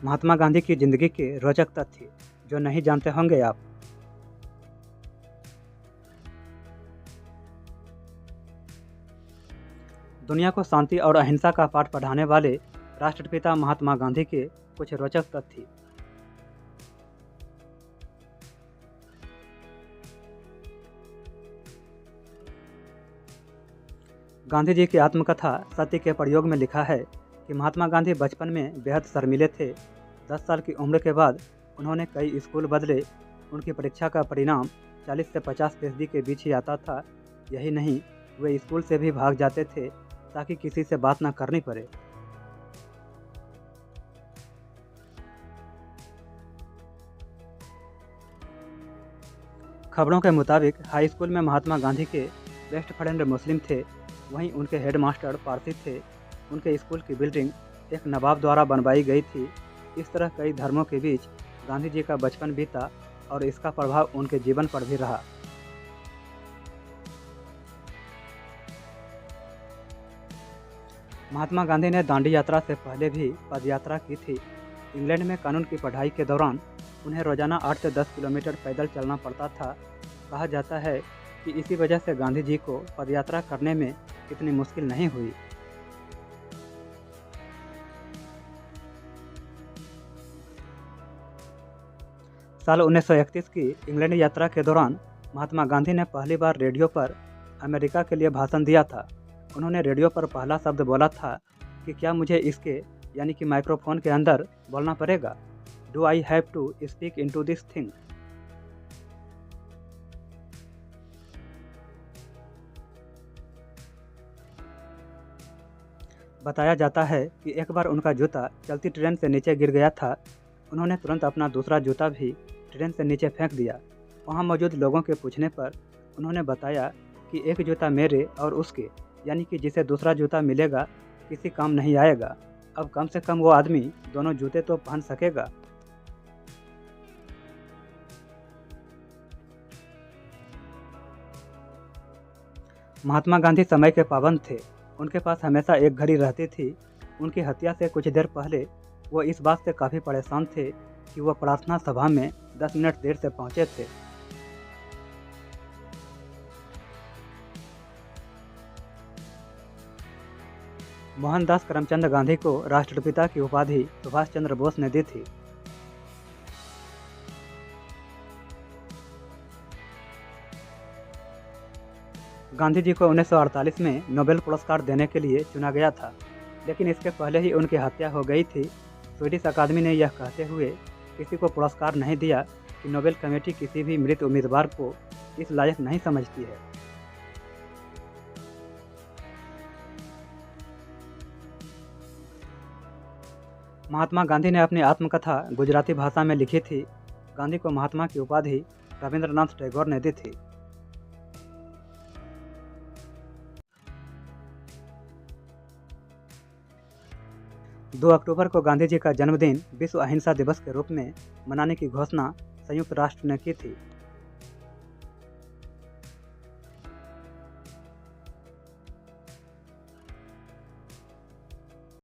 महात्मा गांधी की जिंदगी के रोचक तथ्य जो नहीं जानते होंगे आप। दुनिया को शांति और अहिंसा का पाठ पढ़ाने वाले राष्ट्रपिता महात्मा गांधी के कुछ रोचक तथ्य। गांधी जी की आत्मकथा सत्य के प्रयोग में लिखा है कि महात्मा गांधी बचपन में बेहद शर्मीले थे। 10 साल की उम्र के बाद उन्होंने कई स्कूल बदले। उनकी परीक्षा का परिणाम 40 से 50% के बीच ही आता था। यही नहीं, वे स्कूल से भी भाग जाते थे ताकि किसी से बात न करनी पड़े। खबरों के मुताबिक हाई स्कूल में महात्मा गांधी के बेस्ट फ्रेंड मुस्लिम थे, वहीं उनके हेडमास्टर पारसी थे। उनके स्कूल की बिल्डिंग एक नवाब द्वारा बनवाई गई थी। इस तरह कई धर्मों के बीच गांधी जी का बचपन बीता और इसका प्रभाव उनके जीवन पर भी रहा। महात्मा गांधी ने दांडी यात्रा से पहले भी पदयात्रा की थी। इंग्लैंड में कानून की पढ़ाई के दौरान उन्हें रोजाना 8 से 10 किलोमीटर पैदल चलना पड़ता था। कहा जाता है कि इसी वजह से गांधी जी को पदयात्रा करने में इतनी मुश्किल नहीं हुई। साल 1931 की इंग्लैंड यात्रा के दौरान महात्मा गांधी ने पहली बार रेडियो पर अमेरिका के लिए भाषण दिया था। उन्होंने रेडियो पर पहला शब्द बोला था कि क्या मुझे इसके यानी कि माइक्रोफोन के अंदर बोलना पड़ेगा? Do I have to speak into this thing? बताया जाता है कि एक बार उनका जूता चलती ट्रेन से नीचे गिर गया था। उन्होंने तुरंत अपना दूसरा जूता भी ट्रेन से नीचे फेंक दिया। वहां मौजूद लोगों के पूछने पर उन्होंने बताया कि एक जूता मेरे और उसके यानी कि जिसे दूसरा जूता मिलेगा किसी काम नहीं आएगा। अब कम से कम वो आदमी दोनों जूते तो पहन सकेगा। महात्मा गांधी समय के पाबंद थे। उनके पास हमेशा एक घड़ी रहती थी। उनकी हत्या से कुछ देर पहले वो इस बात से काफ़ी परेशान थे कि वो प्रार्थना सभा में 10 मिनट देर से पहुंचे थे। मोहनदास करमचंद गांधी को राष्ट्रपिता की उपाधि सुभाष चंद्र बोस ने दी थी। गांधी जी को 1948 में नोबेल पुरस्कार देने के लिए चुना गया था, लेकिन इसके पहले ही उनकी हत्या हो गई थी। स्वीडिश अकादमी ने यह कहते हुए किसी को पुरस्कार नहीं दिया कि नोबेल कमेटी किसी भी मृत उम्मीदवार को इस लायक नहीं समझती है। महात्मा गांधी ने अपनी आत्मकथा गुजराती भाषा में लिखी थी। गांधी को महात्मा की उपाधि रविंद्रनाथ टैगोर ने दी थी। 2 अक्टूबर को गांधी जी का जन्मदिन विश्व अहिंसा दिवस के रूप में मनाने की घोषणा संयुक्त राष्ट्र ने की थी।